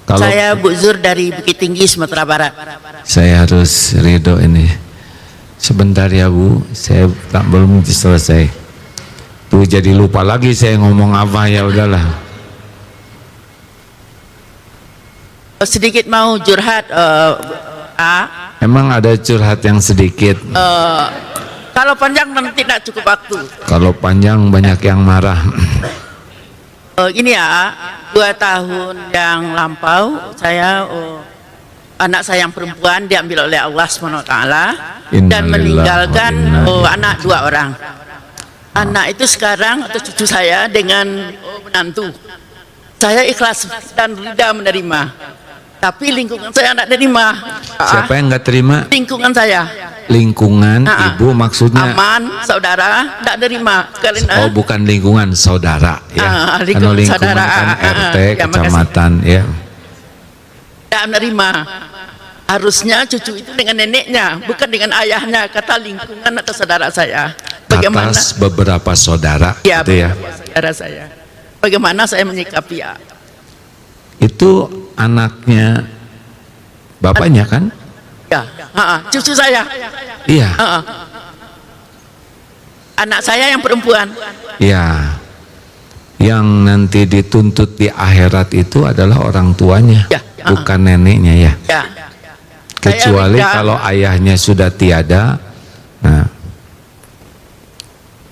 Kalau Saya Bu Zur dari Bukit Tinggi, Sumatera Barat. saya harus ridho ini. Sebentar ya Bu, saya belum selesai. Tuh jadi lupa lagi saya ngomong apa, ya udahlah. Sedikit mau curhat, Emang ada curhat yang sedikit? kalau panjang nanti tidak cukup waktu. Kalau panjang banyak yang marah. Ini ya, 2 tahun yang lampau saya anak saya yang perempuan diambil oleh Allah SWT dan meninggalkan anak 2 orang. Anak itu sekarang atau cucu saya dengan menantu. Saya ikhlas dan rida menerima. Tapi lingkungan saya tidak terima. Siapa yang nggak terima? Lingkungan saya. Lingkungan ibu maksudnya? Aman, saudara, tidak terima. Oh, bukan lingkungan saudara ya. Karena lingkungan saudara, kan RT, ya, kecamatan ya. Tidak menerima. Harusnya cucu itu dengan neneknya, bukan dengan ayahnya, kata lingkungan atau saudara saya. Bagaimana? Atas beberapa saudara Ya, gitu ya. saudara saya. Bagaimana saya menyikapi ya? Itu anaknya bapaknya kan? Ya, cucu saya. Iya. Anak saya yang perempuan. Ya. Yang nanti dituntut di akhirat itu adalah orang tuanya, Ya, bukan neneknya ya. Ya. Kecuali kalau ayahnya sudah tiada. Nah,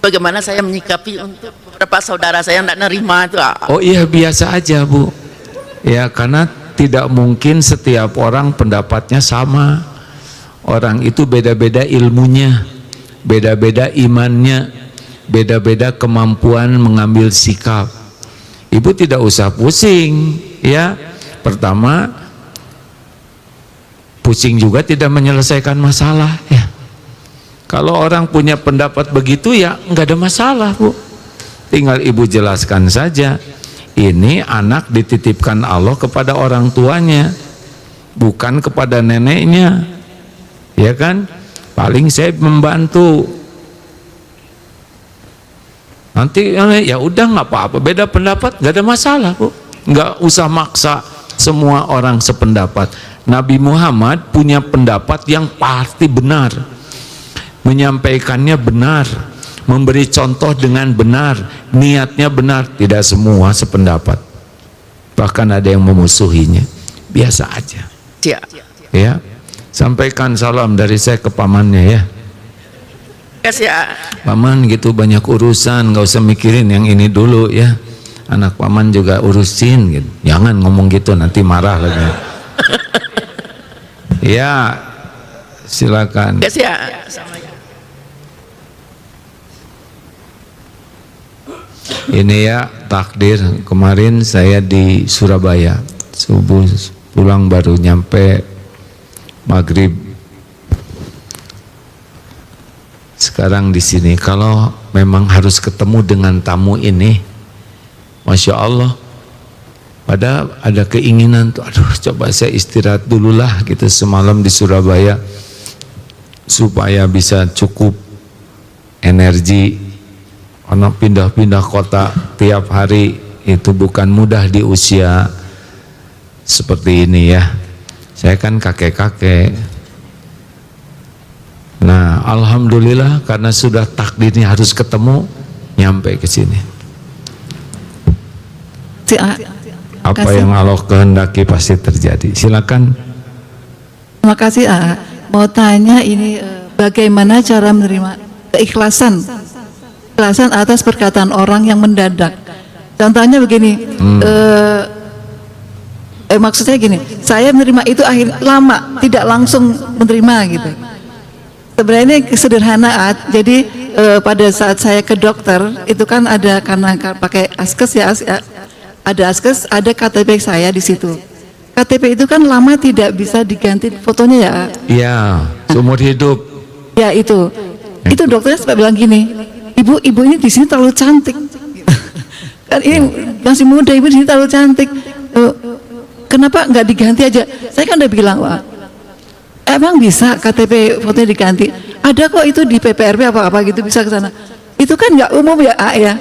bagaimana saya menyikapi untuk beberapa saudara saya yang tidak nerima itu? oh iya, biasa aja Bu. Ya, karena tidak mungkin setiap orang pendapatnya sama. Orang itu beda-beda ilmunya, beda-beda imannya, beda-beda kemampuan mengambil sikap. Ibu tidak usah pusing ya. Pertama, pusing juga tidak menyelesaikan masalah ya. Kalau orang punya pendapat begitu ya nggak ada masalah Bu. Tinggal ibu jelaskan saja. Ini anak dititipkan Allah kepada orang tuanya, bukan kepada neneknya, ya kan? Paling saya membantu. Nanti ya udah nggak apa-apa, beda pendapat nggak ada masalah Bu. Nggak usah maksa semua orang sependapat. Nabi Muhammad punya pendapat yang pasti benar, menyampaikannya benar, memberi contoh dengan benar, niatnya benar. Tidak semua sependapat, bahkan ada yang memusuhinya. Biasa aja ya. Sampaikan salam dari saya ke pamannya ya. Kasih ya. Paman gitu banyak urusan, nggak usah mikirin yang ini dulu ya. Anak paman juga urusin gitu. Jangan ngomong gitu, nanti marah lagi. Ya, silakan. Kasih ya. Ini ya takdir, kemarin saya di Surabaya, subuh pulang baru nyampe maghrib. Sekarang di sini, kalau memang harus ketemu dengan tamu ini, Masya Allah, pada ada keinginan tuh, aduh coba saya istirahat dululah gitu semalam di Surabaya, supaya bisa cukup energi. Karena pindah-pindah kota tiap hari itu bukan mudah di usia seperti ini ya. Saya kan kakek-kakek. Nah, alhamdulillah karena sudah takdirnya harus ketemu, nyampe ke sini. Apa yang Allah kehendaki pasti terjadi. Silakan. Terima kasih. Mau tanya ini, bagaimana cara menerima keikhlasan atas perkataan orang yang mendadak. Contohnya begini, maksud saya gini, saya menerima itu akhir lama, tidak langsung menerima gitu. Sebenarnya sederhana, jadi pada saat saya ke dokter itu kan ada, karena pakai askes ya, ada askes, ada KTP saya di situ. KTP itu kan lama tidak bisa diganti fotonya ya. Iya, seumur hidup. Ya itu dokternya sempat bilang gini, ibu ini di sini terlalu cantik. Kan ini masih muda, ibu di sini terlalu cantik. Kenapa nggak diganti aja? Saya kan udah bilang, wah, emang bisa KTP fotonya diganti? Ada kok itu di PPRP apa gitu, bisa ke sana. Itu kan nggak umum ya, ya.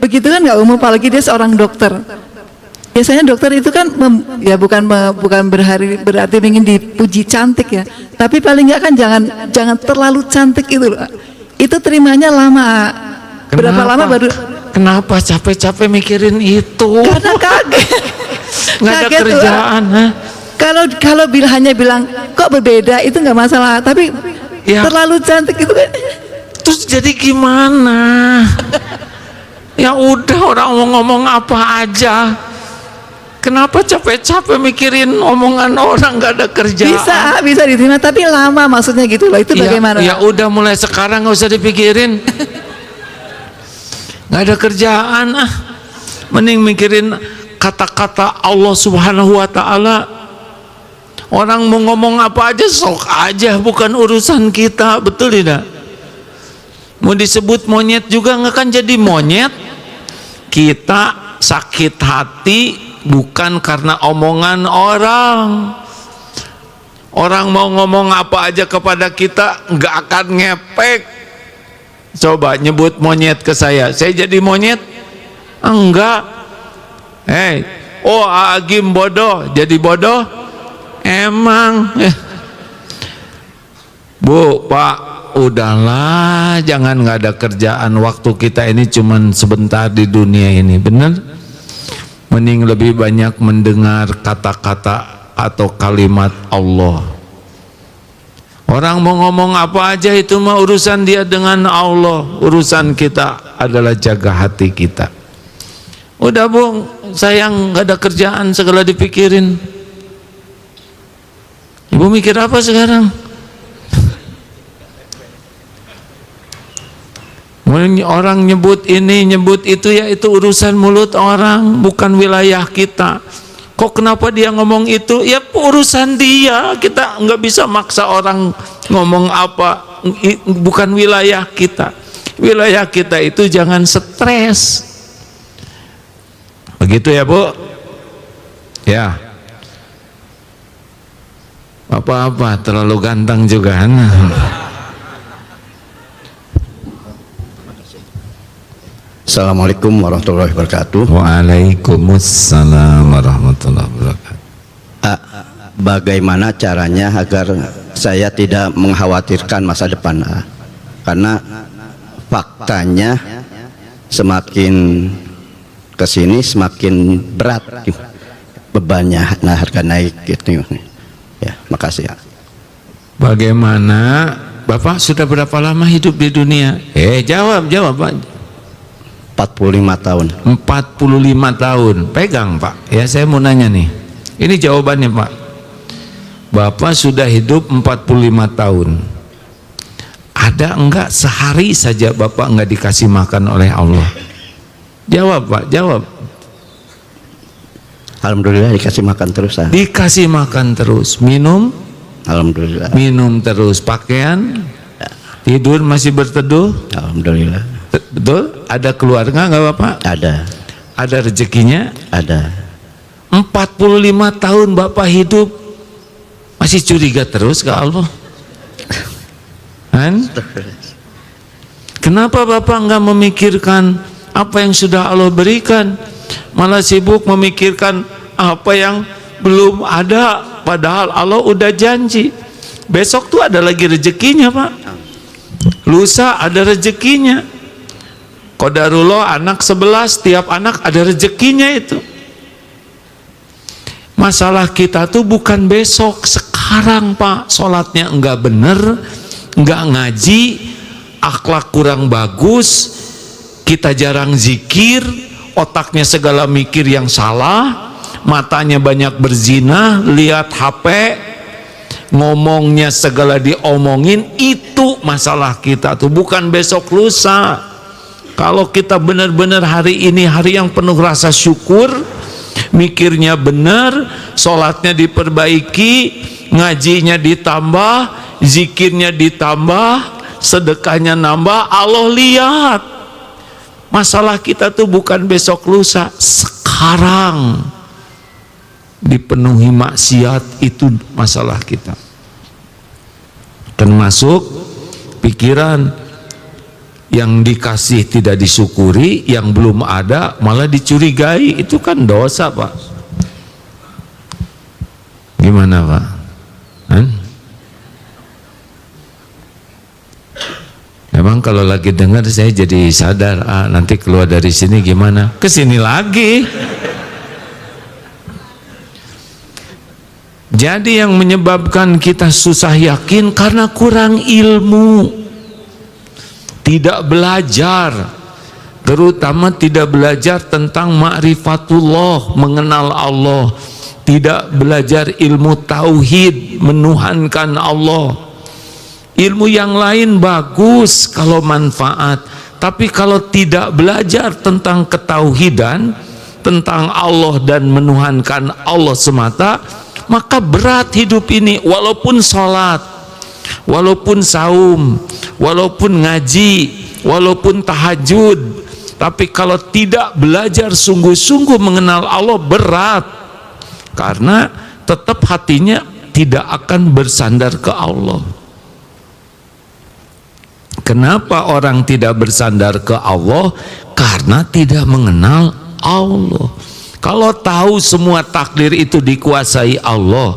Begitu kan nggak umum, apalagi dia seorang dokter. Biasanya dokter itu kan ya bukan berarti ingin dipuji cantik ya, tapi paling nggak kan jangan terlalu cantik itu loh. Itu terimanya lama. Berapa lama baru? Kenapa capek-capek mikirin itu? Karena kaget. Nggak ada kerjaan. Kalau hanya bilang kok berbeda itu nggak masalah, tapi Ya. terlalu cantik itu kan. Terus jadi gimana? Ya udah, orang mau ngomong apa aja. Kenapa capek-capek mikirin omongan orang, nggak ada kerjaan? Bisa diterima, tapi lama maksudnya gitu loh. Itu bagaimana? Ya udah, mulai sekarang nggak usah dipikirin. Nggak ada kerjaan mending mikirin kata-kata Allah Subhanahu wa Ta'ala. Orang mau ngomong apa aja sok aja, bukan urusan kita, betul tidak? Mau disebut monyet juga nggak akan jadi monyet. Kita sakit hati bukan karena omongan orang. Orang mau ngomong apa aja kepada kita nggak akan ngepek. Coba nyebut monyet ke saya jadi monyet? Enggak. Agim bodoh, jadi bodoh? Emang. Bu, Pak, udahlah, jangan nggak ada kerjaan. Waktu kita ini cuman sebentar di dunia ini, bener? Mending lebih banyak mendengar kata-kata atau kalimat Allah. Orang mau ngomong apa aja itu mah urusan dia dengan Allah. Urusan kita adalah jaga hati kita. Udah Bu, sayang nggak ada kerjaan, segala dipikirin. Ibu mikir apa sekarang? Orang nyebut ini, nyebut itu, ya itu urusan mulut orang, bukan wilayah kita. Kok kenapa dia ngomong itu? Ya urusan dia, kita nggak bisa maksa orang ngomong apa, bukan wilayah kita. Wilayah kita itu jangan stres. Begitu ya Bu? Ya. Apa-apa, terlalu ganteng juga. Assalamualaikum warahmatullahi wabarakatuh. Waalaikumsalam warahmatullahi wabarakatuh. Bagaimana caranya agar saya tidak mengkhawatirkan masa depan? Karena faktanya semakin kesini semakin berat bebannya, harga naik gitu. Ya, makasih ya. Bagaimana Bapak sudah berapa lama hidup di dunia? Jawab Pak. 45 tahun. 45 tahun. Pegang Pak. Ya, saya mau nanya nih. Ini jawabannya Pak. Bapak sudah hidup 45 tahun. Ada enggak sehari saja Bapak enggak dikasih makan oleh Allah? Jawab Pak, jawab. Alhamdulillah dikasih makan terus. Dikasih makan terus. Minum? Alhamdulillah. Minum terus. Pakaian? Tidur masih berteduh? Alhamdulillah. Betul? Ada keluarga enggak Bapak? Ada. Ada rezekinya? Ada. 45 tahun Bapak hidup masih curiga terus ke Allah? Kan? Kenapa Bapak enggak memikirkan apa yang sudah Allah berikan, malah sibuk memikirkan apa yang belum ada, padahal Allah udah janji besok tuh ada lagi rezekinya Pak, lusa ada rezekinya, qadarullah anak 11, tiap anak ada rezekinya itu. Masalah kita tuh bukan besok, sekarang Pak. Sholatnya enggak bener, enggak ngaji, akhlak kurang bagus, kita jarang zikir, otaknya segala mikir yang salah, matanya banyak berzina, lihat HP, ngomongnya segala diomongin. Itu masalah kita tuh, bukan besok lusa. Kalau kita benar-benar hari ini hari yang penuh rasa syukur, mikirnya benar, sholatnya diperbaiki, ngajinya ditambah, zikirnya ditambah, sedekahnya nambah, Allah lihat. Masalah kita tuh bukan besok lusa, sekarang. Dipenuhi maksiat, itu masalah kita. Termasuk pikiran, yang dikasih tidak disyukuri, yang belum ada malah dicurigai, itu kan dosa Pak. Gimana Pak? Memang kalau lagi dengar saya jadi sadar, nanti keluar dari sini gimana? Kesini lagi. Jadi yang menyebabkan kita susah yakin karena kurang ilmu. Tidak belajar, terutama tidak belajar tentang ma'rifatullah, mengenal Allah, tidak belajar ilmu tauhid, menuhankan Allah. Ilmu yang lain bagus kalau manfaat, tapi kalau tidak belajar tentang ketauhidan, tentang Allah dan menuhankan Allah semata, maka berat hidup ini. Walaupun sholat, walaupun saum, walaupun ngaji, walaupun tahajud, tapi kalau tidak belajar sungguh-sungguh mengenal Allah, berat. Karena tetap hatinya tidak akan bersandar ke Allah. Kenapa orang tidak bersandar ke Allah? Karena tidak mengenal Allah. Kalau tahu semua takdir itu dikuasai Allah,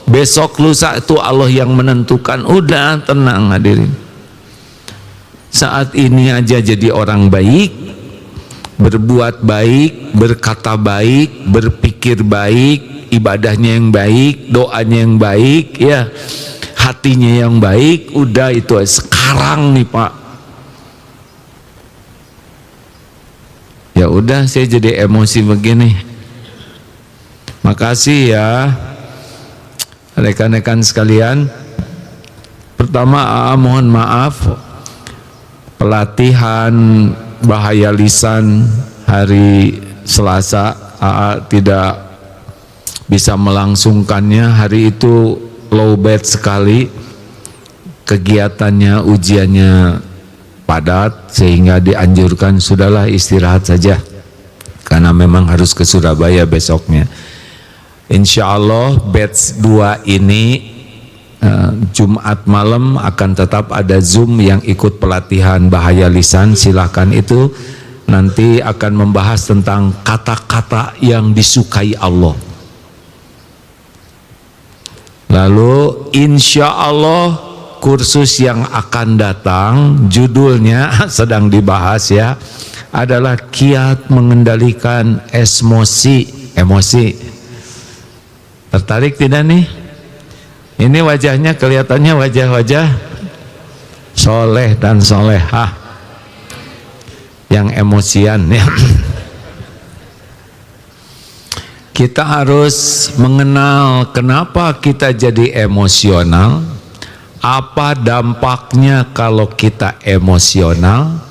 besok lusa itu Allah yang menentukan, udah tenang hadirin. Saat ini aja jadi orang baik, berbuat baik, berkata baik, berpikir baik, ibadahnya yang baik, doanya yang baik, ya, hatinya yang baik, udah itu. Sekarang nih Pak, ya udah saya jadi emosi begini. Makasih ya rekan-rekan sekalian. Pertama mohon maaf, pelatihan bahaya lisan hari Selasa tidak bisa melangsungkannya. Hari itu low bed sekali, kegiatannya, ujiannya padat, sehingga dianjurkan sudahlah istirahat saja karena memang harus ke Surabaya besoknya. Insya Allah batch 2 ini Jumat malam akan tetap ada Zoom yang ikut pelatihan bahaya lisan. Silahkan, itu nanti akan membahas tentang kata-kata yang disukai Allah. Lalu insya Allah kursus yang akan datang, judulnya sedang dibahas ya, adalah kiat mengendalikan emosi. Tertarik tidak nih? Ini wajahnya kelihatannya wajah-wajah soleh dan solehah yang emosian ya. Kita harus mengenal kenapa kita jadi emosional, apa dampaknya kalau kita emosional,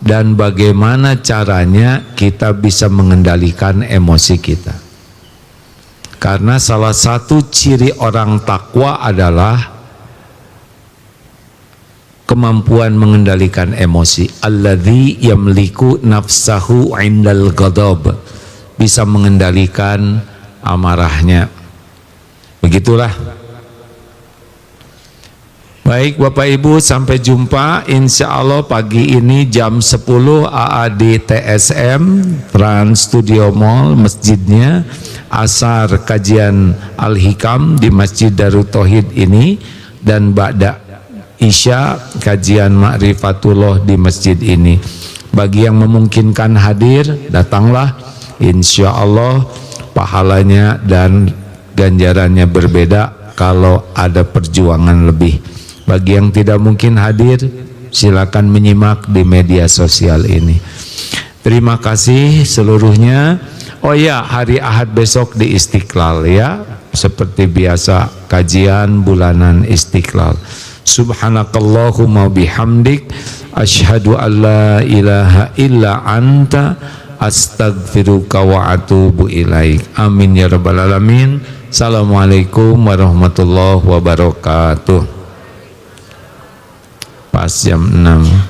dan bagaimana caranya kita bisa mengendalikan emosi kita. Karena salah satu ciri orang takwa adalah kemampuan mengendalikan emosi. Alladzi yamliku nafsahu indal ghadab, bisa mengendalikan amarahnya. Begitulah. Baik Bapak Ibu, sampai jumpa insya Allah pagi ini jam 10 AAD TSM Trans Studio Mall, masjidnya. Asar kajian Al-Hikam di Masjid Darut Tauhid ini, dan Ba'da Isya kajian Ma'rifatullah di masjid ini. Bagi yang memungkinkan hadir, datanglah. Insya Allah pahalanya dan ganjarannya berbeda kalau ada perjuangan lebih. Bagi yang tidak mungkin hadir, silakan menyimak di media sosial ini. Terima kasih seluruhnya. Oh ya, hari Ahad besok di Istiqlal ya, seperti biasa kajian bulanan Istiqlal. Subhanakallahumma bihamdik, asyhadu an la ilaha illa anta, astaghfiruka wa atubu ilaik. Amin ya rabbal alamin. Assalamualaikum warahmatullahi wabarakatuh. Pas jam 6.